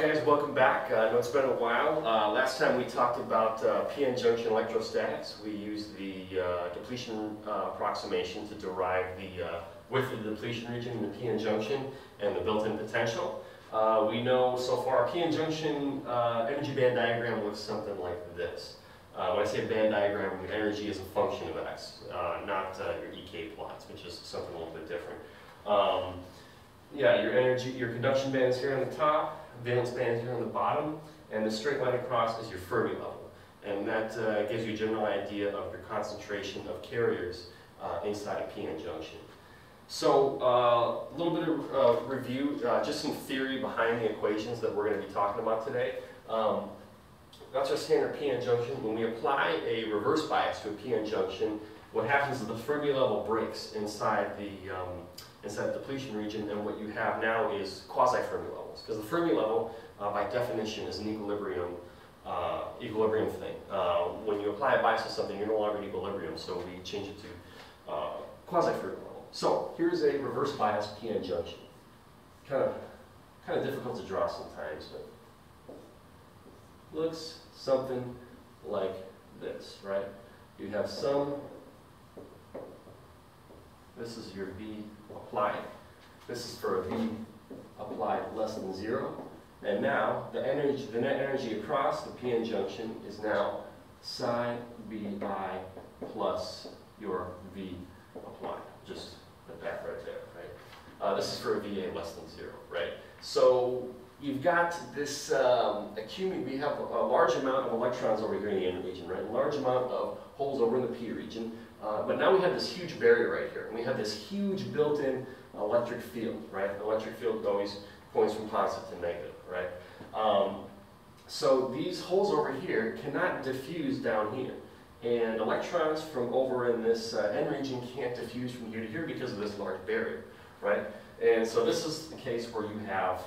Alright guys, welcome back. I know it's been a while. Last time we talked about pn-junction electrostatics. We used the depletion approximation to derive the width of the depletion region in the pn-junction and the built-in potential. We know so far pn-junction energy band diagram looks something like this. When I say band diagram, energy is a function of x, not your EK plots, which is something a little bit different. Yeah, your conduction band is here on the top, valence band is here on the bottom, and the straight line across is your Fermi level. And that gives you a general idea of your concentration of carriers inside a pn-junction. So a little bit of review, just some theory behind the equations that we're going to be talking about today. That's our standard pn-junction. When we apply a reverse bias to a pn-junction, what happens is the Fermi level breaks inside the depletion region, and what you have now is quasi-Fermi levels. Because the Fermi level, by definition, is an equilibrium thing. When you apply a bias to something, you're no longer in equilibrium, so we change it to quasi-Fermi level. So here's a reverse bias pn-junction. Kind of difficult to draw sometimes, but looks something like this, right? You have some. This is your V applied. This is for a V applied less than 0. And now the net energy across the pn-junction is now psi Bi plus your V applied. Just put that right there, right? This is for a Va less than 0, right? So you've got this we have a large amount of electrons over here in the N region, right? A large amount of holes over in the P region. But now we have this huge barrier right here, and we have this huge built-in electric field, right? The electric field always points from positive to negative, right? So these holes over here cannot diffuse down here, and electrons from over in this N region can't diffuse from here to here because of this large barrier, right? And so this is the case where you have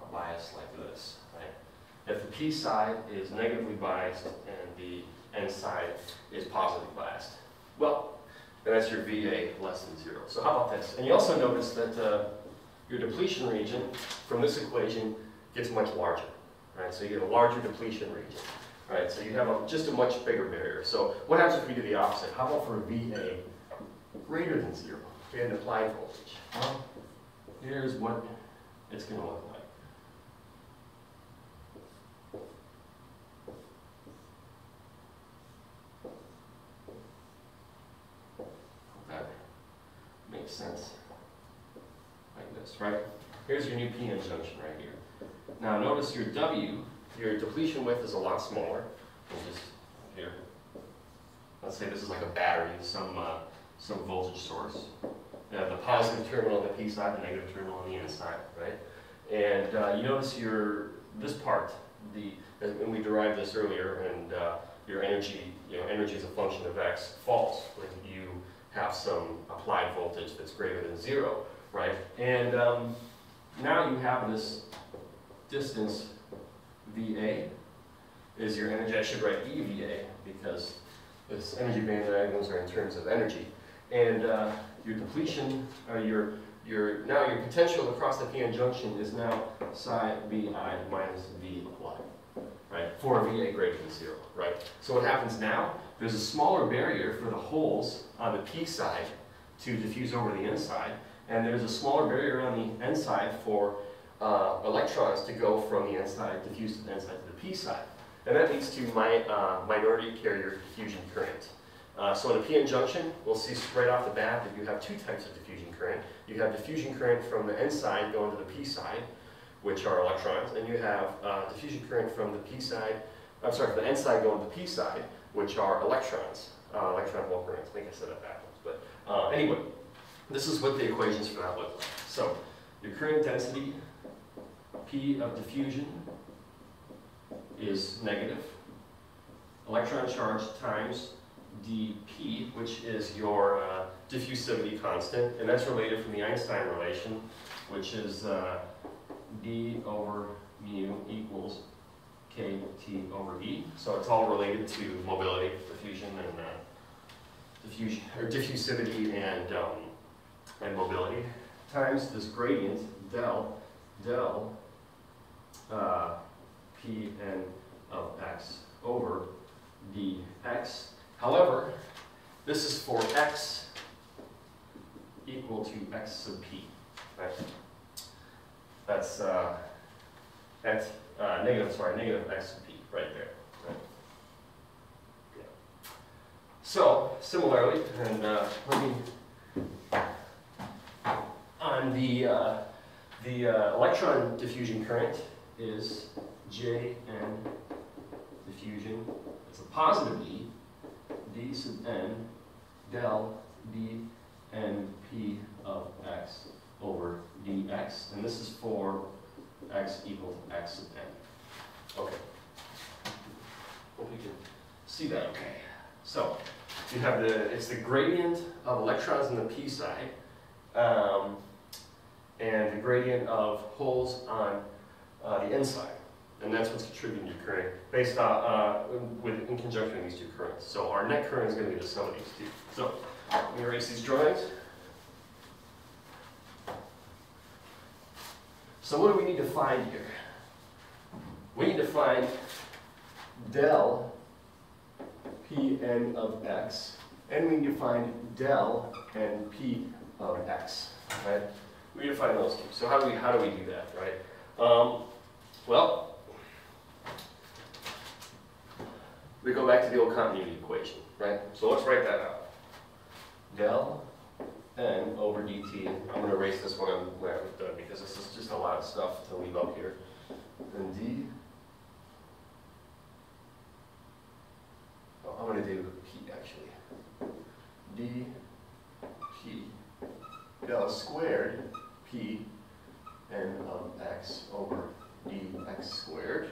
a bias like this, right? If the P side is negatively biased and the N side is positively biased, well, then that's your Va less than 0. So how about this? And you also notice that your depletion region from this equation gets much larger, right? So you get a larger depletion region, right? So you have just a much bigger barrier. So what happens if we do the opposite? How about for a Va greater than 0? We had an applied voltage. Well, here's what it's going to look like. Makes sense like this, right? Here's your new pn-junction right here. Now notice your W, your depletion width is a lot smaller. We'll just here. Let's say this is like a battery, some voltage source. The positive terminal on the P side, the negative terminal on the N side, right? And you notice this part, and we derived this earlier, and your energy, energy is a function of x, false when you have some applied voltage that's greater than 0, right? And now you have this distance VA is your energy. I should write EVA because this energy band diagrams are in terms of energy. And your depletion, now your potential across the pn-junction is now psi Bi minus V applied, right? For a Va greater than 0, right? So what happens now? There's a smaller barrier for the holes on the P side to diffuse over the N side, and there's a smaller barrier on the N side for electrons to go from the N side, diffuse to the N side to the P side. And that leads to minority carrier diffusion current. So in a pn-junction, we'll see right off the bat that you have two types of diffusion current. You have diffusion current from the N side going to the P side, which are electrons, and you have diffusion current from the N side going to the P side, which are electrons, electron hole currents. I think I said that backwards, but anyway, this is what the equations for that look like. So your current density, P of diffusion, is negative. Electron charge times dP, which is your diffusivity constant, and that's related from the Einstein relation, which is d over mu equals kT over E. So it's all related to mobility, diffusion, and diffusivity and mobility times this gradient del pn of x over dx. However, this is for x equal to x sub p, right? That's negative x sub p right there. Right? Yeah. So similarly, and let me on the electron diffusion current is Jn diffusion. It's a positive E, d sub n del d n p of x over dx, and this is for x equal to x sub n. Okay. Hope you can see that okay. So you have it's the gradient of electrons on the p side, and the gradient of holes on the n side. And that's what's contributing to current based on, in conjunction with these two currents. So our net current is going to be the sum of these two. So let me erase these drawings. So what do we need to find here? We need to find del pn of x, and we need to find del and p of x. Right? We need to find those two. So how do we do that? Right? Well, we go back to the old continuity equation, right? So let's write that out. Del n over dt. I'm going to erase this one when I'm done because this is just a lot of stuff to leave up here. And d. Oh, I'm going to do p actually. d p del squared p n of x over dx squared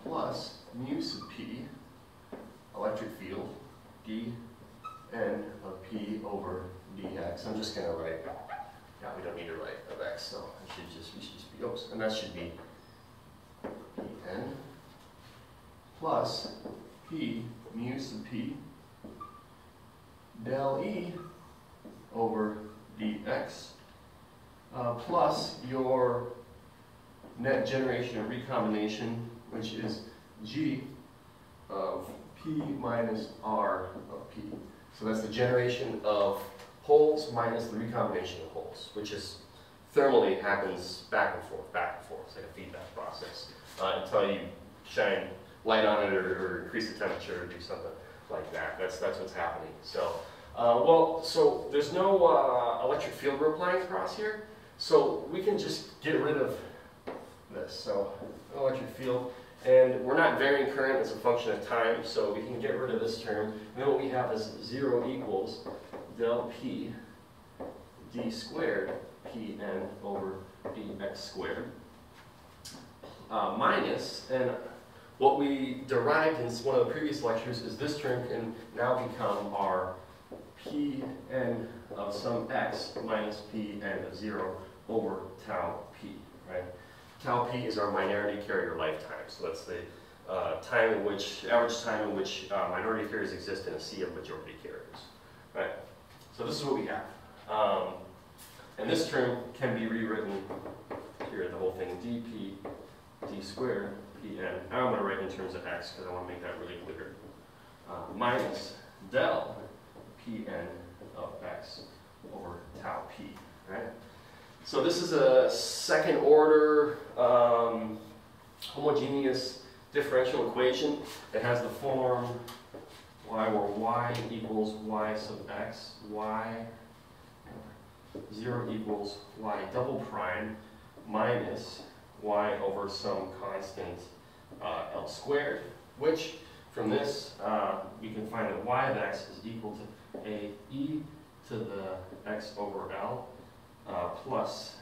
plus mu sub p electric field d n of p over dx. I'm just going to write, yeah, we don't need to write of x, so it should just be, oops, and that should be pn plus p mu sub p del e over dx plus your net generation and recombination, which is g of p minus r of p. So that's the generation of holes minus the recombination of holes, which is thermally happens back and forth. It's like a feedback process until you shine light on it or increase the temperature or do something like that. That's what's happening. So, so there's no electric field we're applying across here, so we can just get rid of this. So electric field. And we're not varying current as a function of time, so we can get rid of this term. And then what we have is 0 equals del p d squared pn over dx squared minus, and what we derived in one of the previous lectures is this term can now become our pn of some x minus pn of 0 over tau p, right? Tau p is our minority carrier lifetime, so that's the average time in which minority carriers exist in a sea of majority carriers, right? So this is what we have, and this term can be rewritten here, the whole thing, dp d squared pn. Now I'm going to write in terms of x because I want to make that really clear. Minus del pn of x over tau p, right? So this is a second order homogeneous differential equation. It has the form y where y equals y sub x, y 0 equals y double prime minus y over some constant L squared, which from this we can find that y of x is equal to a e to the x over L plus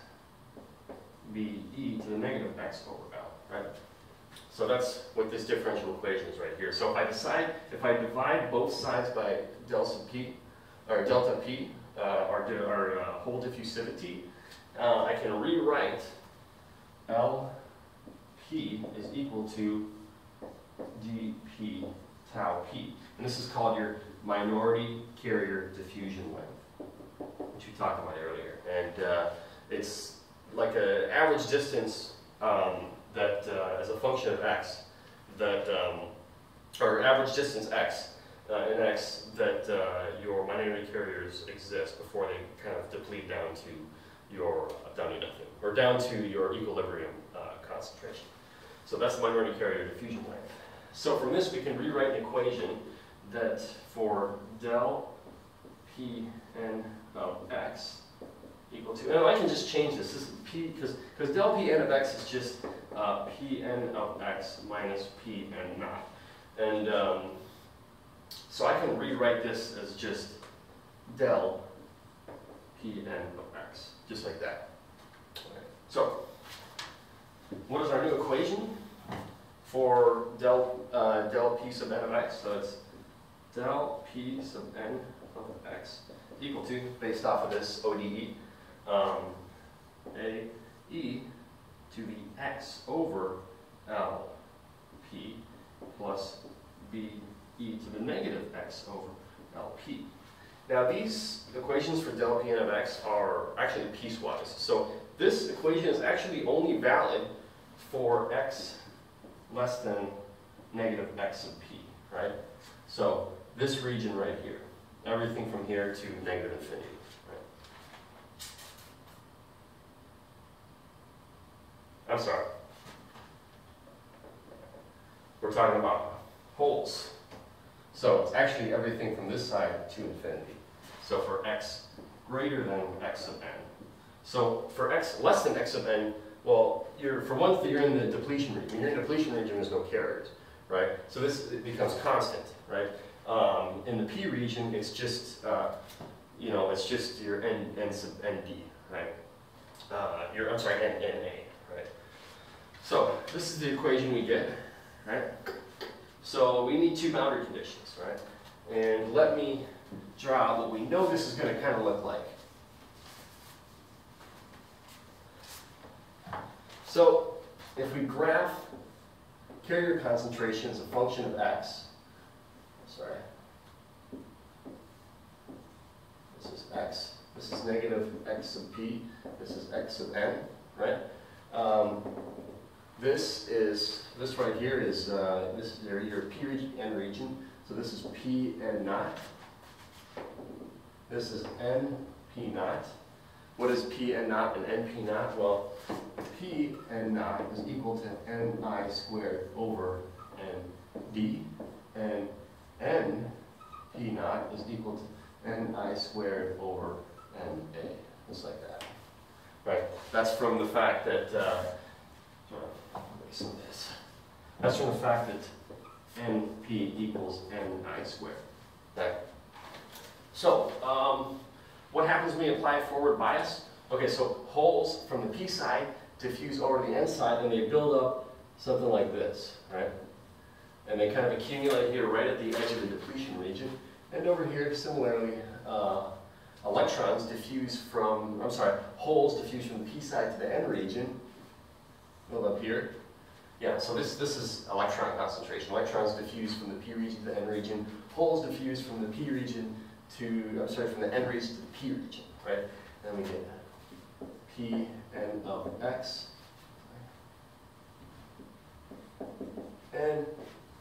b e to the negative x over L, right? So that's what this differential equation is right here. So if I divide both sides by delta p, or delta p, our whole diffusivity, I can rewrite LP is equal to dp tau p. And this is called your minority carrier diffusion length, which we talked about earlier. And it's like an average distance that as a function of x, that or average distance x in x, that your minority carriers exist before they kind of deplete down to your down to nothing, or down to your equilibrium concentration. So that's the minority carrier diffusion length. So from this we can rewrite an equation that for del pn of x equal to, and I can just change this. This is p, because del pn of x is just pn of x minus pn naught. And so I can rewrite this as just del pn of x, just like that. Okay. So what is our new equation for del p sub n of x? So it's del p sub n of x equal to, based off of this ODE, a e to the x over l p plus b e to the negative x over lp. Now these equations for del pn of x are actually piecewise. So this equation is actually only valid for x less than negative x sub p, right? So this region right here, everything from here to negative infinity, right? I'm sorry. We're talking about holes. So it's actually everything from this side to infinity. So for x greater than x sub n. So for x less than x sub n, well, for one thing, you're in the depletion region. When you're in the depletion region, there's no carriers, right? So this becomes constant, right? In the p region, it's just, it's just your n sub nd, right? I'm sorry, na, right? So this is the equation we get, right? So we need two boundary conditions, right? And let me draw what we know this is going to kind of look like. So if we graph carrier concentration as a function of x, sorry, this is x, this is negative x sub p, this is x sub n, right? This right here is this is your p region, n region. So this is p n naught. This is n p naught. What is p n naught and n p naught? Well, p n naught is equal to ni squared over n d, and n p naught is equal to ni squared over n a, just like that. Right. That's from the fact that. That's from the fact that np equals ni squared. Okay. So, what happens when you apply a forward bias? Okay, so holes from the p side diffuse over the n side, and they build up something like this, right? And they kind of accumulate here right at the edge of the depletion region. And over here, similarly, electrons diffuse from, holes diffuse from the p side to the n region. Build up here. Yeah, so this is electron concentration. Electrons diffuse from the p region to the n region. Holes diffuse from the p region to, from the n region to the p region, right? And then we get p n of x and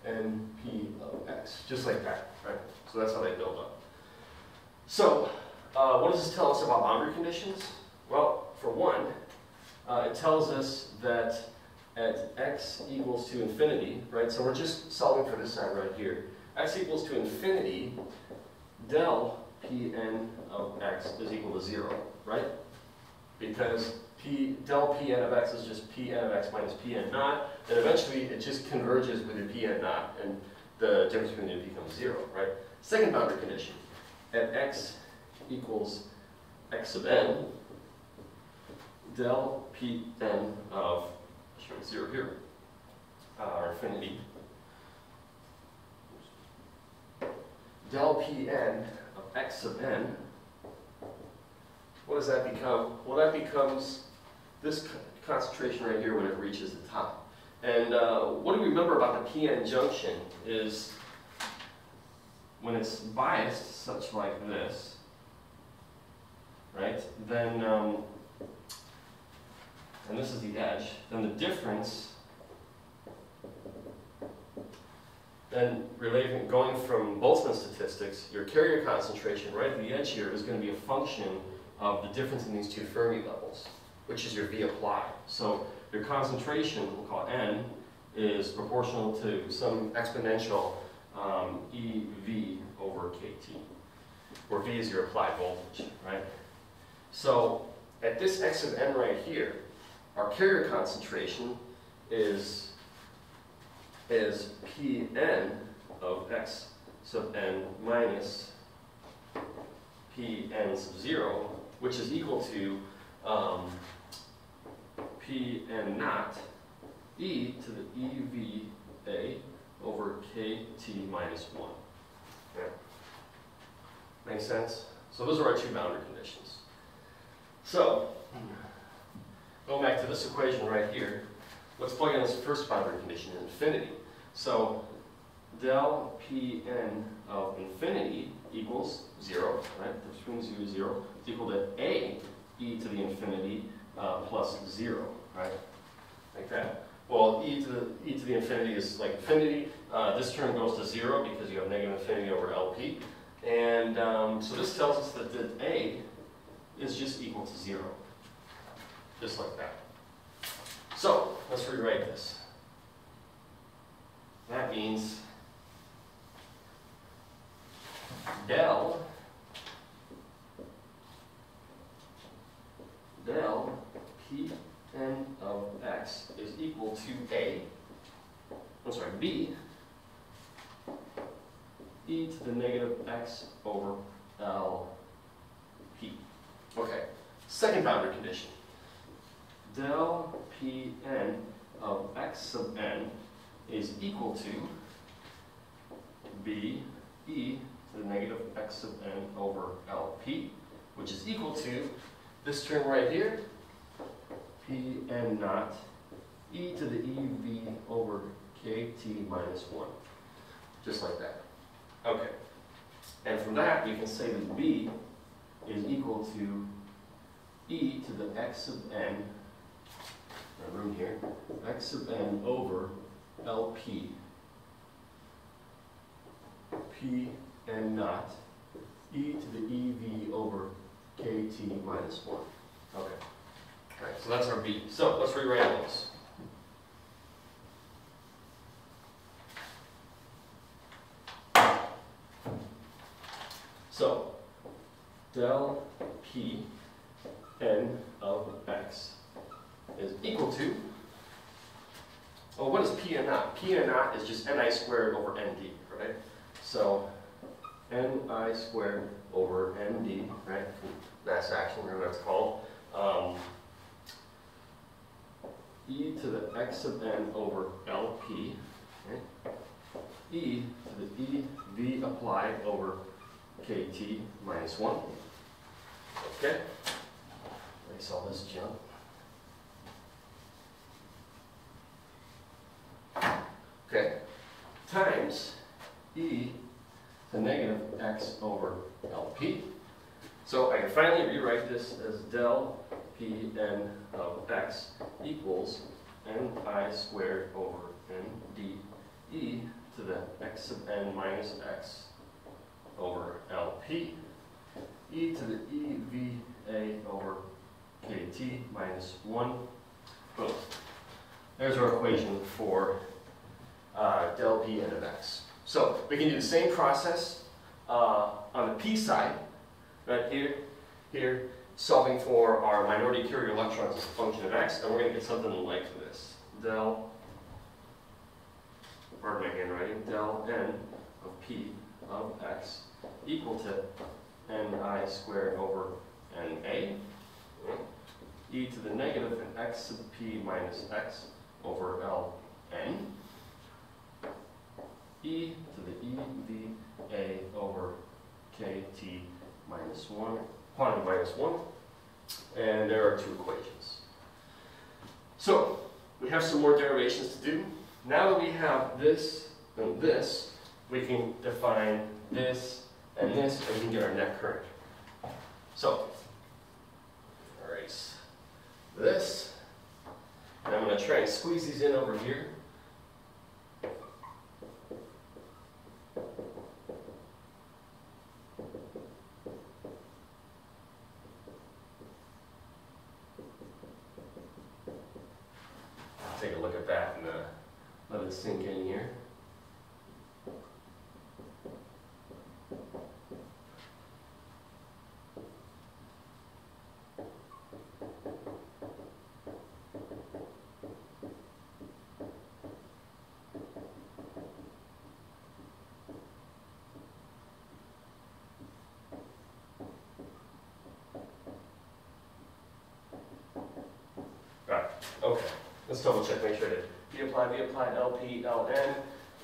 n p of x, just like that, right? So that's how they build up. So, what does this tell us about boundary conditions? Well, for one, it tells us that at x equals to infinity, right? So we're just solving for this side right here. X equals to infinity, del pn of x is equal to 0, right? Because del pn of x is just pn of x minus pn naught, and eventually it just converges with your pn naught, and the difference between them becomes 0, right? Second boundary condition, at x equals x sub n, del pn of 0 here, or infinity, del pn of x sub n, what does that become? Well, that becomes this concentration right here when it reaches the top. And what do we remember about the pn junction is when it's biased, such like this, right, then, and this is the edge, then the difference then going from Boltzmann statistics, your carrier concentration right at the edge here is going to be a function of the difference in these two Fermi levels, which is your V applied. So your concentration, we'll call N, is proportional to some exponential EV over KT, where V is your applied voltage, right? So at this X of N right here, our carrier concentration is Pn of X sub N minus Pn sub 0, which is equal to Pn naught e to the EVA over KT minus 1. Yeah. Make sense? So those are our two boundary conditions. So, going back to this equation right here, let's plug in this first boundary condition, infinity. So, del Pn of infinity equals 0, right? Between 0 to 0 is equal to A e to the infinity plus 0, right? Like that. Well, e to the infinity is like infinity. This term goes to 0 because you have negative infinity over LP. And so this tells us that the A is just equal to 0. Just like that. So, let's rewrite this. That means del Pn of X is equal to B e to the negative X over LP. Okay, second boundary condition. Del Pn of X sub n is equal to B e to the negative X sub n over LP, which is equal to this term right here, Pn naught e to the EV over KT minus 1. Just like that. Okay. And from that, we can say that B is equal to e to the X sub n, room here, X sub n over LP, Pn naught e to the EV over KT minus 1. Okay. All right, so that's our B. So let's rewrite those. So, del P n of X is equal to, oh, what is Pn naught? Pn naught is just Ni squared over Nd, right? So, Ni squared over Nd, right? Mass action, whatever that's called. E to the X sub n over LP, right? E to the EV applied over KT minus 1. Okay. Erase all this junk. Okay. Times e to negative X over LP. So I can finally rewrite this as del Pn of X equals Ni squared over Nd e to the X sub n minus X over LP e to the EVA over KT minus 1. Boom. There's our equation for del Pn of X. So we can do the same process on the P side, right here, solving for our minority carrier electrons as a function of X, and we're going to get something like this. Del, pardon my handwriting, del N of P of X equal to Ni squared over Na, e to the negative and X sub P minus X over Ln, e to the EVA over KT minus 1, quantity minus 1, and there are two equations. So, we have some more derivations to do. Now that we have this and this, we can define this and this, and we can get our net current. So, erase this, and I'm going to try and squeeze these in over here. it sink in here. Right, okay. Let's double check, make sure that V apply, LP, LN,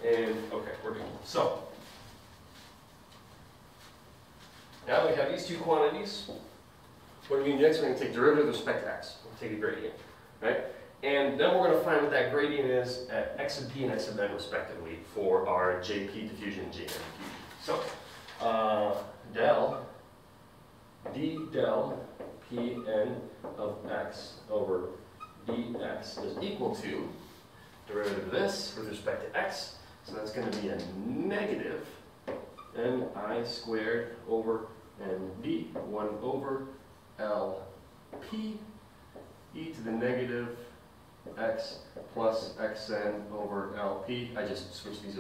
and okay, we're good. So, now we have these two quantities. What do we do next? We're going to take derivative with respect to x. We'll take a gradient, right? And then we're going to find what that gradient is at x of p and x of n respectively for our JP diffusion and JN diffusion. So, del pn of x over dx is equal to derivative of this with respect to x. So that's going to be a negative ni squared over nd, 1 over lp e to the negative x plus xn over lp. I just switched these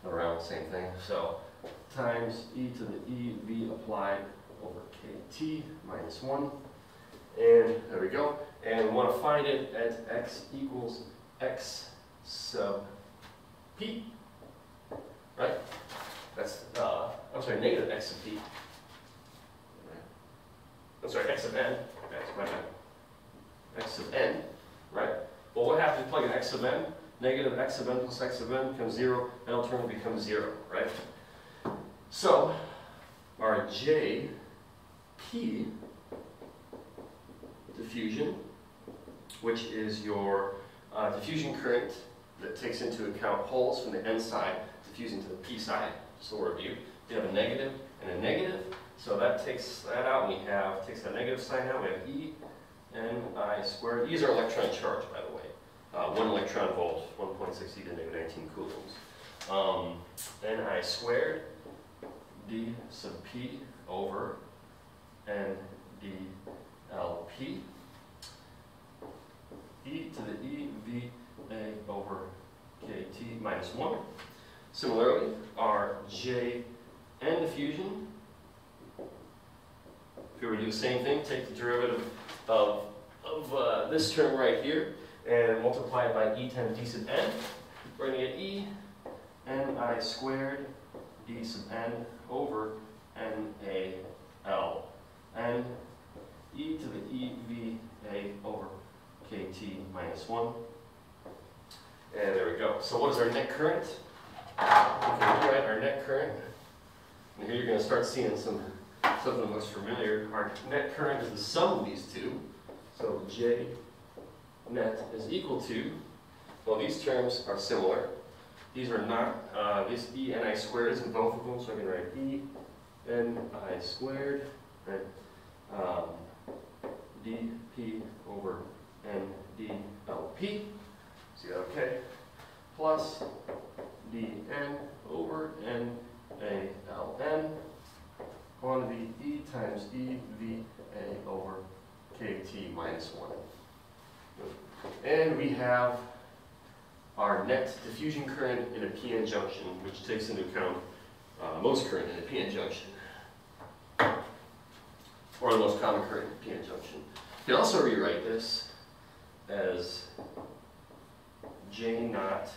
around, same thing. So times e to the ev applied over kt minus 1. And there we go. And we want to find it at x equals x sub p. Right? That's, I'm sorry, negative x sub p. I'm sorry, x of n. X sub n, right? Well, what happens if you plug in x sub n? Negative x sub n plus x sub n becomes 0, and L term becomes 0, right? So, our JP diffusion, which is your diffusion current that takes into account holes from the n side diffusing to the p side, so we're view. You have a negative and a negative, so that takes that out, and we have, takes that negative sign out, we have E ni squared. These are electron charge, by the way. 1 electron volt, 1.6 e to negative 19 coulombs. Ni squared d sub p over n d lp e to the e v a over kt minus 1. Similarly, our J n diffusion, if we were to do the same thing, take the derivative of this term right here and multiply it by e times d sub n. We're going to get e ni squared d sub n over NaL and e to the EVA over KT minus 1. And there we go. So what is our net current? We can rewrite our net current. And here you're going to start seeing something that looks familiar. Our net current is the sum of these two. So J net is equal to, well, these terms are similar. These are not, this E Ni squared is in both of them, so I can write E Ni squared, right? dP over NdLP, see that okay? Plus dN over NaLN, quantity E times EVA over KT minus 1. And we have our net diffusion current in a pn-junction, which takes into account most current in a pn-junction, or the most common current in a pn-junction. You can also rewrite this as J naught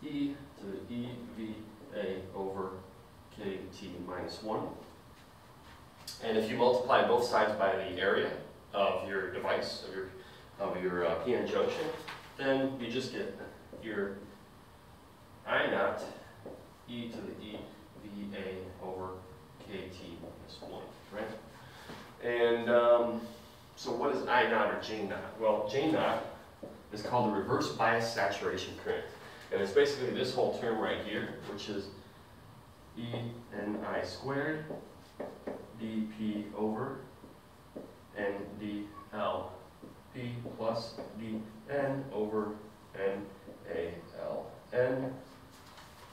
E to the EVA over KT minus 1. And if you multiply both sides by the area of your device, of your pn-junction, then you just get your I naught e to the EVA over KT minus 1, right? And so what is I naught or J naught? Well, J naught is called the reverse bias saturation current. And it's basically this whole term right here, which is E Ni squared dP over NdLP plus dN over NaLN.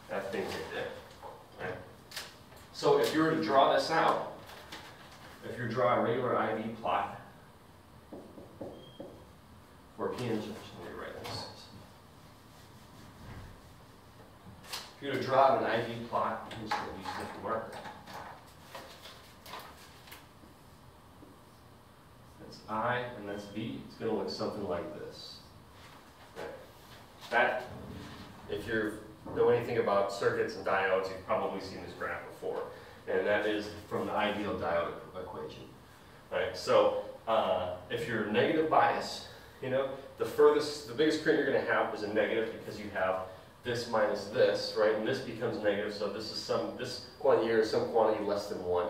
That thing right there. Right? So if you were to draw this out, if you draw a regular IV plot for pn-junction, let me write this. If you were to draw an IV plot, you can just use a different marker. That's I and that's V. It's going to look something like this. Okay. That, if you know anything about circuits and diodes, you've probably seen this graph before. And that is from the ideal diode equation. Right? So if you're negative bias, you know, the biggest current you're going to have is a negative because you have this minus this, right? And this becomes negative, so this quantity here is some quantity less than 1.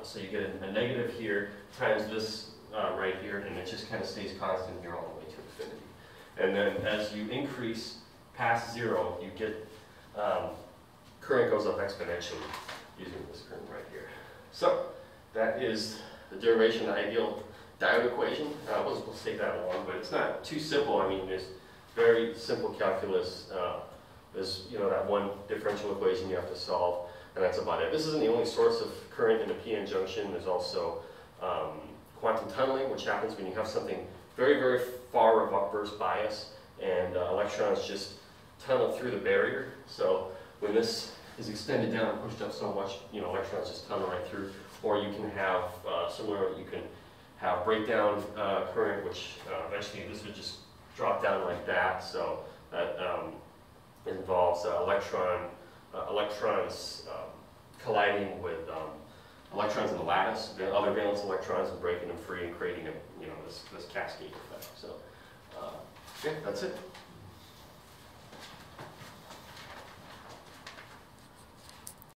So you get a negative here times this right here, and it just kind of stays constant here all the way to infinity. And then as you increase past 0, you get current goes up exponentially using this current right here. So that is the derivation of the ideal diode equation. I wasn't supposed to take that long, but it's not too simple. I mean, there's very simple calculus. There's, you know, that one differential equation you have to solve, and that's about it. This isn't the only source of current in a p-n junction. There's also quantum tunneling, which happens when you have something very, very far reverse bias, and electrons just tunnel through the barrier. So when this is extended down and pushed up so much, you know, electrons just tunnel right through. Or you can have you can have breakdown current, which eventually this would just drop down like that. So that involves electrons colliding with electrons in the lattice, the other valence electrons, and breaking them free and creating a, you know, this cascade effect. So yeah, that's it.